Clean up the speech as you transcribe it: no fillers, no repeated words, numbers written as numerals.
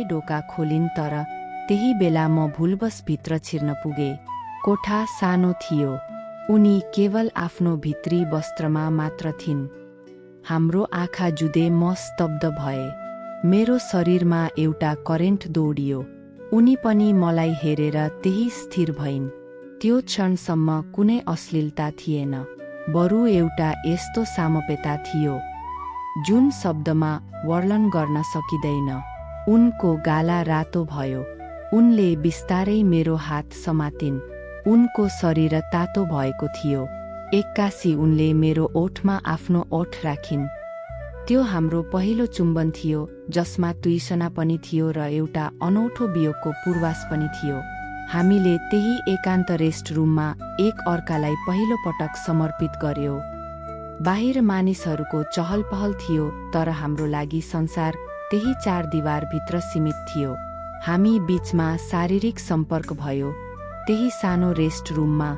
ढोका खोलिन् तर त्यही बेला म भुलवश भित्र छिर्न पुगे। कोठा सानो थियो। उनी केवल आफ्नो भित्री वस्त्रमा मात्र थिइन्। हाम्रो आँखा जुधे म स्तब्ध भए। मेरो शरीरमा एउटा करेन्ट दौडियो। उनी पनि मलाई हेरेर त्यही स्थिर भइन्। त्यो क्षणसम्म कुनै अश्लीलता थिएन, बरु एउटा यस्तो सामपेता थियो जुन शब्दमा वर्णन गर्न सकिँदैन। उनको गाला रातो भयो। उनले बिस्तारै मेरो हात समातिन्। उनको शरीर तातो भएको थियो। एक्कासी उनले मेरो ओठमा आफ्नो ओठ राखिन्। त्यो हाम्रो पहिलो चुम्बन थियो, जसमा तुइसना पनि थियो र एउटा अनौठो वियोगको पूर्वास पनि थियो। हामीले त्यही एकान्त रेस्ट रुममा एक अर्कालाई पहिलो पटक समर्पित गर्यौं। बाहिर मानिसहरूको चहल पहल थियो, तर हाम्रो लागि संसार त्यही 4 दिवारभित्र सीमित थियो। हामी बीचमा शारीरिक सम्पर्क भयो, त्यही सानो रेस्ट रुममा।